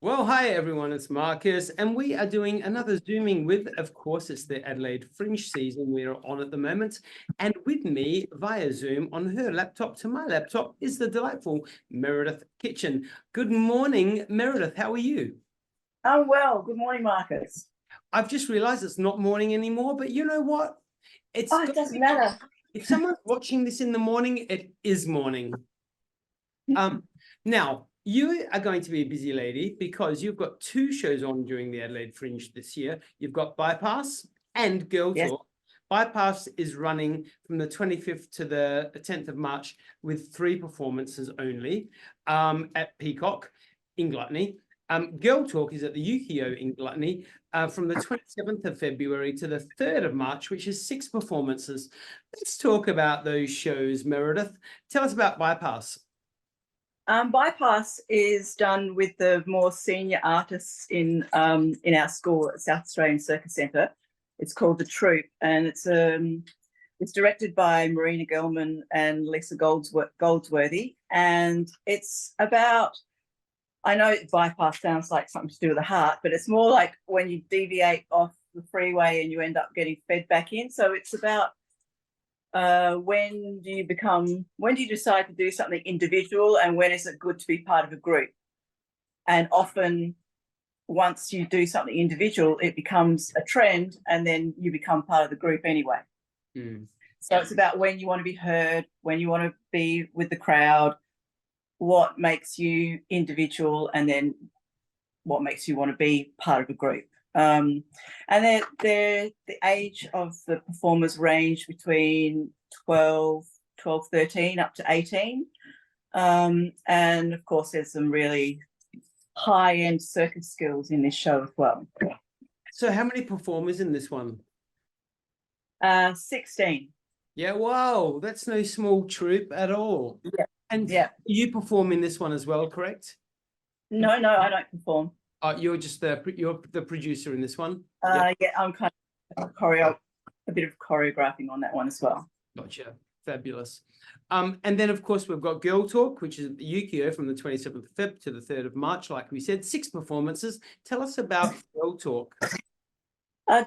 Well, hi everyone, it's Marcus, and we are doing another Zooming with, of course, it's the Adelaide Fringe season we're on at the moment. And with me via Zoom on her laptop to my laptop is the delightful Meredith Kitchen. Good morning, Meredith. How are you? I'm well. Good morning, Marcus. I've just realized it's not morning anymore, but you know what? It's It doesn't matter. if someone's watching this in the morning, it is morning. Now, you are going to be a busy lady because you've got two shows on during the Adelaide Fringe this year. You've got Bypass and Girl Yes. Talk. Bypass is running from the 25th to the 10th of March with 3 performances only at Peacock in Gluttony. Girl Talk is at the Yukio in Gluttony from the 27th of February to the 3rd of March, which is 6 performances. Let's talk about those shows, Meredith. Tell us about Bypass. Bypass is done with the more senior artists in our school at South Australian Circus Centre. It's called The Troupe, and it's directed by Marina Gelman and Lisa Goldsworthy, and it's about, I know Bypass sounds like something to do with the heart, but it's more like when you deviate off the freeway and you end up getting fed back in. So it's about when do you decide to do something individual, and when is it good to be part of a group? And often once you do something individual, it becomes a trend, and then you become part of the group anyway. So it's about when you want to be heard, when you want to be with the crowd, what makes you individual, and then what makes you want to be part of a group. And the age of the performers range between 12, 13 up to 18. And of course, there's some really high-end circus skills in this show as well. So how many performers in this one? 16. Yeah, wow, that's no small troupe at all. Yeah. And yeah. You perform in this one as well, correct? No, I don't perform. You're just you're the producer in this one? Yeah, I'm kind of a bit of choreographing on that one as well. Gotcha. Fabulous. And then, of course, we've got Girl Talk, which is at the Yukio from the 27th of Feb to the 3rd of March, like we said, 6 performances. Tell us about Girl Talk.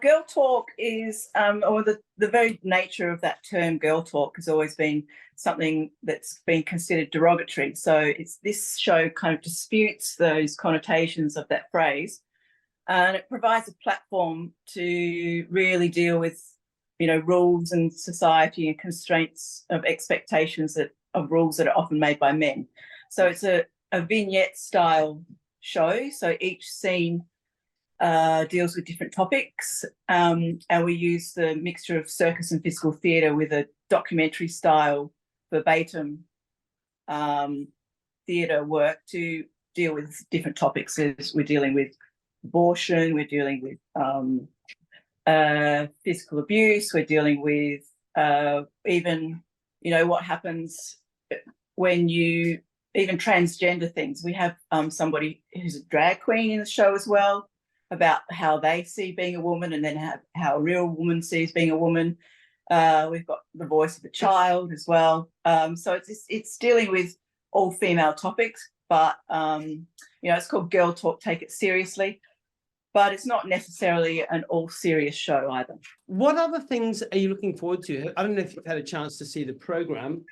Girl Talk is, or the very nature of that term, Girl Talk, has always been something that's been considered derogatory. So this show kind of disputes those connotations of that phrase, and it provides a platform to really deal with, rules and society and constraints of expectations of rules that are often made by men. So it's a vignette style show. So each scene deals with different topics, and we use the mixture of circus and physical theatre with a documentary style verbatim theatre work to deal with different topics. As we're dealing with abortion, we're dealing with physical abuse, we're dealing with even what happens when you even transgender things. We have somebody who's a drag queen in the show as well, about how they see being a woman, and then how a real woman sees being a woman. We've got the voice of a child as well. So it's dealing with all female topics, but it's called Girl Talk, Take It Seriously. But it's not necessarily an all serious show either. What other things are you looking forward to? I don't know if you've had a chance to see the program.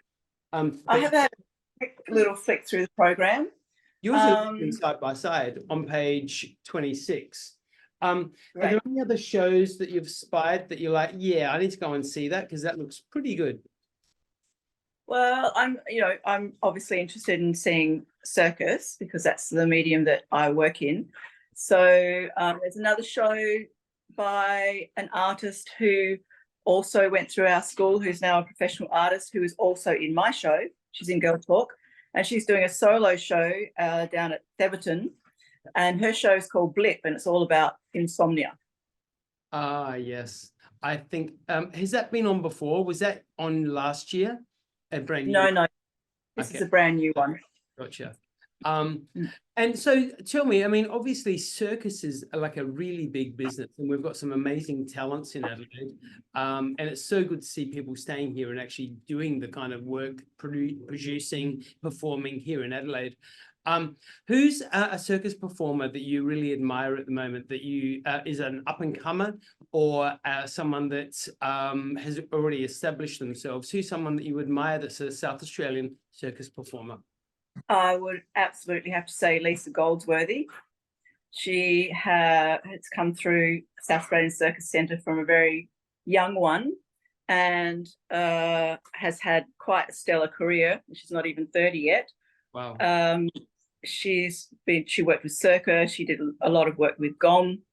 I have had a quick little flick through the program. Yours are side by side on page 26. Are there any other shows that you've spied that you're like, yeah, I need to go and see that because that looks pretty good? Well, I'm obviously interested in seeing circus because that's the medium that I work in. So there's another show by an artist who also went through our school, who's now a professional artist, who is also in my show. She's in Girl Talk, and she's doing a solo show down at Theberton, and her show is called Blip, and it's all about insomnia. Yes. I think, has that been on before? Was that on last year? A brand new No. This is a brand new one. Gotcha. And so tell me, I mean, obviously circuses are like a really big business, and we've got some amazing talents in Adelaide. And it's so good to see people staying here and actually doing the kind of work, producing, performing here in Adelaide. Who's a circus performer that you really admire at the moment, that you is an up and comer, or someone that has already established themselves? Who's someone that you admire that's a South Australian circus performer? I would absolutely have to say Lisa Goldsworthy. She has come through South Australian Circus Centre from a very young one, and has had quite a stellar career. She's not even 30 yet. Wow. She worked with Circa. She did a lot of work with GOM.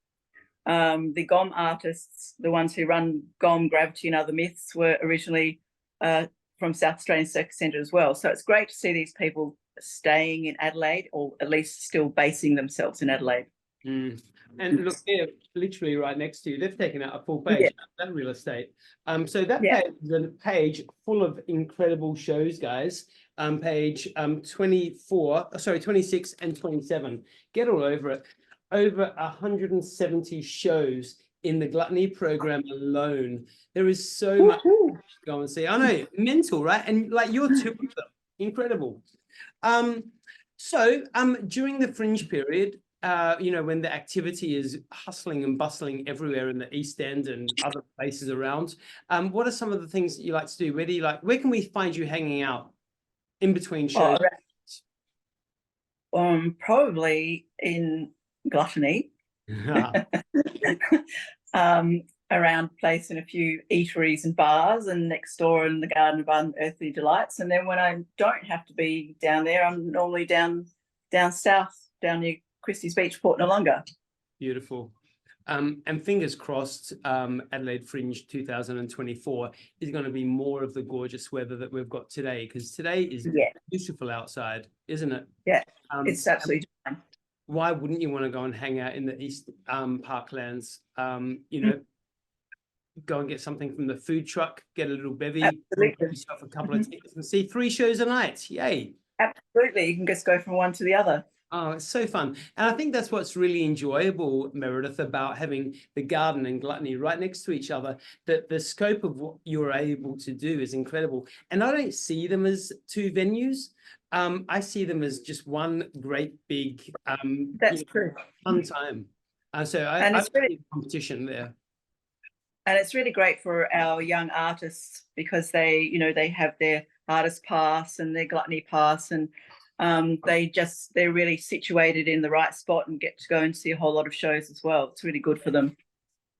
The GOM artists, the ones who run GOM, Gravity and Other Myths, were originally from South Australian Circus Centre as well. So it's great to see these people staying in Adelaide, or at least still basing themselves in Adelaide. And look, they're literally right next to you. They've taken out a full page of that real estate. So that page is a page full of incredible shows, guys. Page 26 and 27. Get all over it. Over 170 shows in the Gluttony program alone. There is so much to go and see. I know, mental, right? And like you're two of them. Incredible. During the Fringe period, when the activity is hustling and bustling everywhere in the East End and other places around, what are some of the things that you like to do? Where can we find you hanging out in between shows? Probably in Gluttony. Around place in a few eateries and bars, and next door in the Garden of Unearthly Delights. And then when I don't have to be down there, I'm normally down south, down near Christie's Beach, Port Noarlunga. Beautiful. And fingers crossed, Adelaide Fringe 2024 is going to be more of the gorgeous weather that we've got today, because today is beautiful outside, isn't it? Yeah, it's absolutely fine. Why wouldn't you want to go and hang out in the East Parklands? Go and get something from the food truck, get a little bevy, get yourself a couple of tickets and see 3 shows a night. Yay. Absolutely. You can just go from one to the other. Oh, it's so fun. And I think that's what's really enjoyable, Meredith, about having the Garden and Gluttony right next to each other, that the scope of what you're able to do is incredible. And I don't see them as 2 venues. I see them as just one great big true. Fun time. So I see competition there. And it's really great for our young artists, because they have their artist pass and their Gluttony pass, and they're really situated in the right spot and get to go and see a whole lot of shows as well. It's really good for them.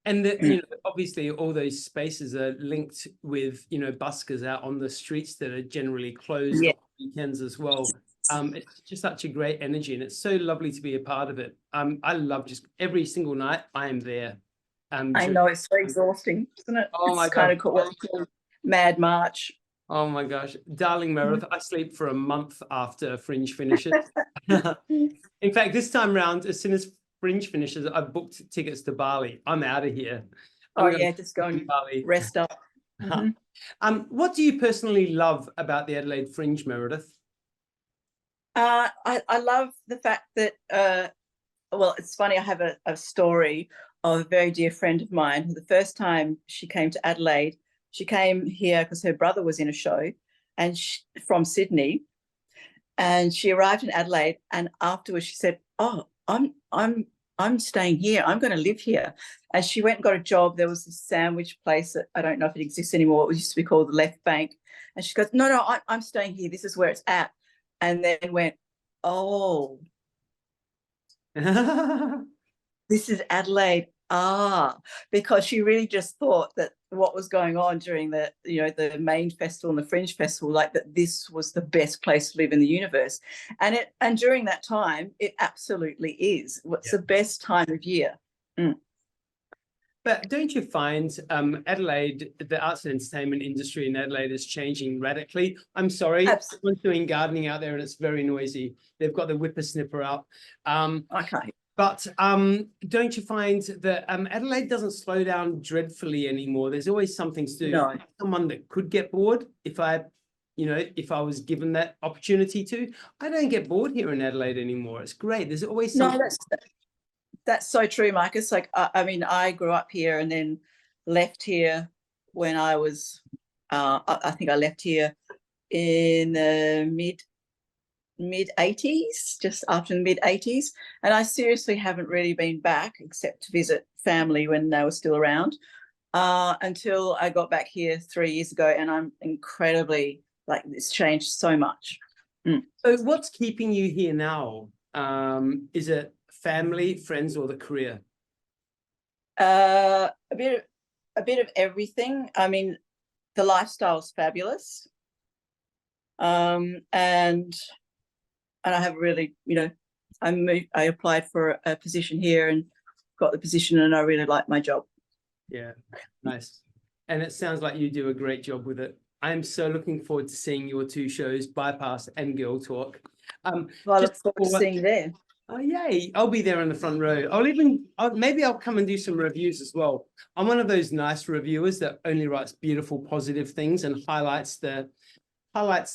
And obviously all those spaces are linked with buskers out on the streets that are generally closed on weekends as well. It's just such a great energy, and it's so lovely to be a part of it. I love just every single night I am there. I know, it's so exhausting, isn't it? Oh my God. Kind of called Mad March. Oh my gosh, darling Meredith, I sleep for a month after Fringe finishes. In fact, this time round, as soon as Fringe finishes, I've booked tickets to Bali. I'm out of here. Just go and rest up. What do you personally love about the Adelaide Fringe, Meredith? I love the fact that, it's funny, I have a story of a very dear friend of mine who, the first time she came to Adelaide, she came here because her brother was in a show, and from Sydney, and she arrived in Adelaide, and afterwards she said, "Oh, I'm staying here. I'm going to live here." And she went and got a job. There was this sandwich place that I don't know if it exists anymore. It used to be called the Left Bank. And she goes, "No, I'm staying here. This is where it's at." And then went, "Oh, this is Adelaide." Because she really just thought that what was going on during the main festival and the Fringe festival, like that this was the best place to live in the universe. And during that time, it absolutely is. What's the best time of year? But don't you find Adelaide, the arts and entertainment industry in Adelaide is changing radically? I'm sorry, someone's doing gardening out there and it's very noisy. They've got the whippersnipper out. Okay. But don't you find that Adelaide doesn't slow down dreadfully anymore? There's always something to do. No. Someone that could get bored, if I you know, if I was given that opportunity to. I don't get bored here in Adelaide anymore. It's great. There's always No, something. that's so true, Marcus. Like, I mean, I grew up here and then left here when I was, I think I left here in the mid 80s, just after the mid 80s. And I seriously haven't really been back except to visit family when they were still around, until I got back here 3 years ago. And I'm incredibly, like, it's changed so much. So what's keeping you here now? Is it family, friends, or the career? A bit of everything. I mean, the lifestyle's fabulous. And I have really, you know, I applied for a position here and got the position, and I really like my job. Yeah, nice. And it sounds like you do a great job with it. I'm so looking forward to seeing your two shows, Bypass and Girl Talk. Well, I look forward to seeing you there. Oh, yay. I'll be there in the front row. Maybe I'll come and do some reviews as well. I'm one of those nice reviewers that only writes beautiful, positive things and highlights the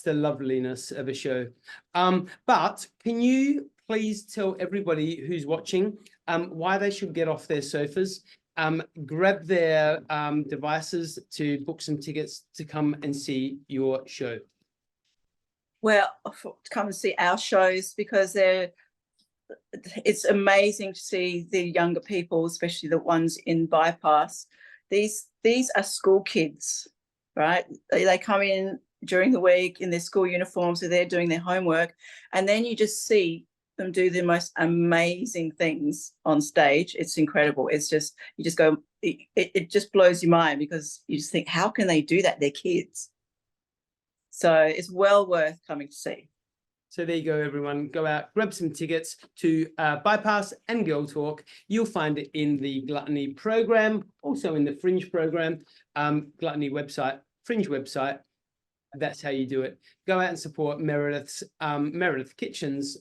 loveliness of a show. But can you please tell everybody who's watching why they should get off their sofas, grab their devices to book some tickets to come and see your show? Well, to come and see our shows, because it's amazing to see the younger people, especially the ones in Bypass. These are school kids, right? They come in during the week in their school uniforms, so they're doing their homework, and then you just see them do the most amazing things on stage. It's incredible. It's just, you just go, it just blows your mind, because you just think, how can they do that? They're kids. So it's well worth coming to see. So there you go, everyone. Go out, grab some tickets to Bypass and Girl Talk. You'll find it in the Gluttony program, also in the Fringe program, Gluttony website, Fringe website. That's how you do it. Go out and support Meredith's Meredith Kitchen's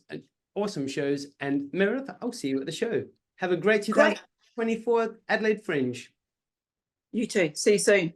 awesome shows. And Meredith, I'll see you at the show. Have a great 2024 Adelaide Fringe. You too. See you soon.